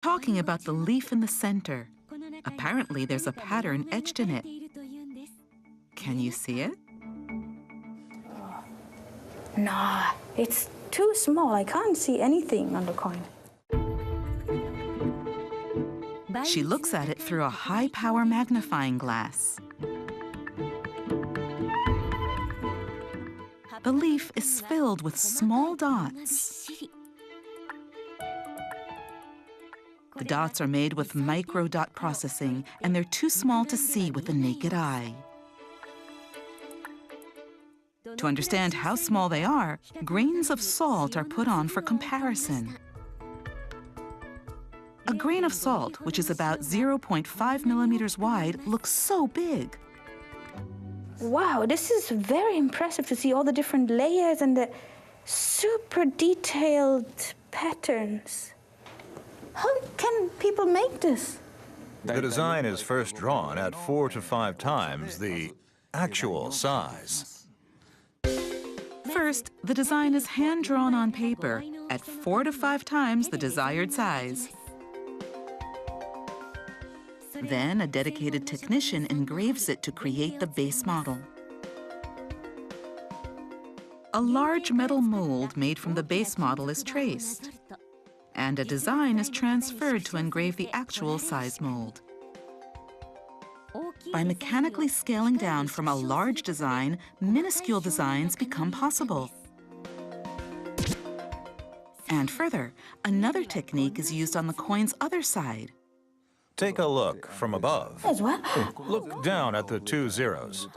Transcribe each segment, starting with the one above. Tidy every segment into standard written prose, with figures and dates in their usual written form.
talking about the leaf in the center. Apparently, there's a pattern etched in it. Can you see it? Nah, it's too small. I can't see anything on the coin. She looks at it through a high-power magnifying glass. The leaf is filled with small dots. The dots are made with microdot processing, and they're too small to see with the naked eye. To understand how small they are, grains of salt are put on for comparison. A grain of salt, which is about 0.5 millimeters wide, looks so big. Wow, this is very impressive to see all the different layers and the super detailed patterns. How can people make this? The design is first drawn at 4 to 5 times the actual size. First, the design is hand-drawn on paper at 4 to 5 times the desired size. Then, a dedicated technician engraves it to create the base model. A large metal mold made from the base model is traced, and a design is transferred to engrave the actual size mold. By mechanically scaling down from a large design, minuscule designs become possible. And further, another technique is used on the coin's other side. Take a look from above. As well? Look down at the 2 zeros.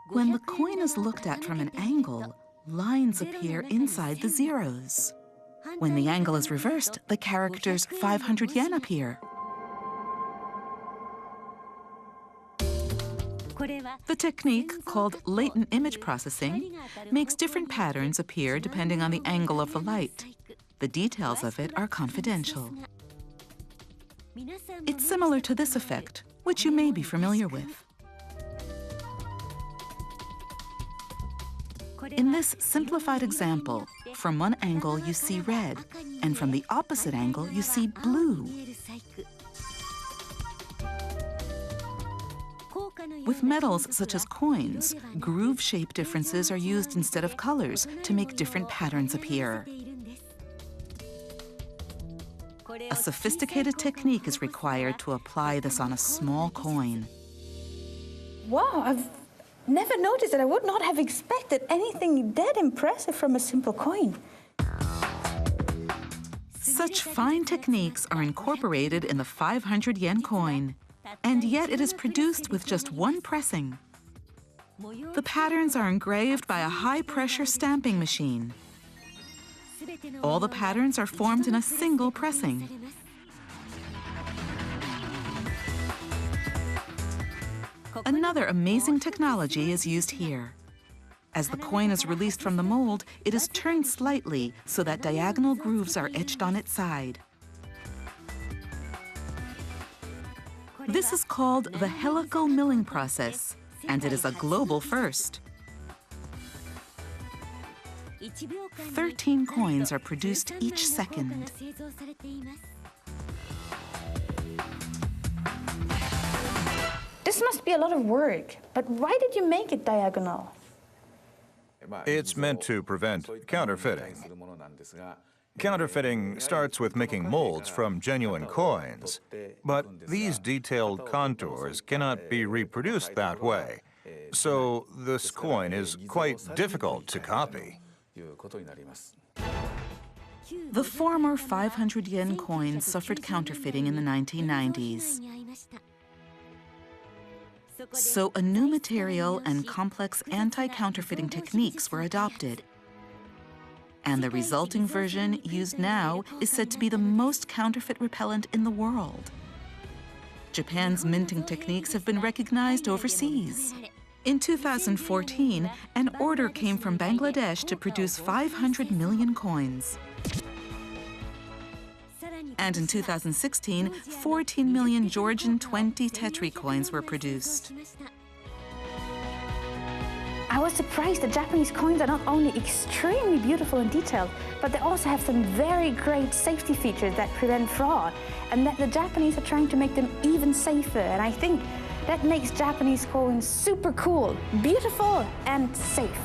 When the coin is looked at from an angle, lines appear inside the zeros. When the angle is reversed, the characters 500 yen appear. The technique, called latent image processing, makes different patterns appear depending on the angle of the light. The details of it are confidential. It's similar to this effect, which you may be familiar with. In this simplified example, from one angle you see red, and from the opposite angle you see blue. With metals such as coins, groove shape differences are used instead of colors to make different patterns appear. A sophisticated technique is required to apply this on a small coin. Wow, I've never noticed it. I would not have expected anything that impressive from a simple coin. Such fine techniques are incorporated in the 500 yen coin, and yet it is produced with just one pressing. The patterns are engraved by a high-pressure stamping machine. All the patterns are formed in a single pressing. Another amazing technology is used here. As the coin is released from the mold, it is turned slightly so that diagonal grooves are etched on its side. This is called the helical milling process, and it is a global first. 13 coins are produced each second. This must be a lot of work, but why did you make it diagonal? It's meant to prevent counterfeiting. Counterfeiting starts with making molds from genuine coins, but these detailed contours cannot be reproduced that way, so this coin is quite difficult to copy. The former 500 yen coins suffered counterfeiting in the 1990s. So a new material and complex anti-counterfeiting techniques were adopted. And the resulting version used now is said to be the most counterfeit repellent in the world. Japan's minting techniques have been recognized overseas. In 2014, an order came from Bangladesh to produce 500 million coins. And in 2016, 14 million Georgian 20 tetri coins were produced. I I was surprised that Japanese coins are not only extremely beautiful and detailed, but they also have some very great safety features that prevent fraud, and that the Japanese are trying to make them even safer. And I think that makes Japanese coins super cool, beautiful, and safe.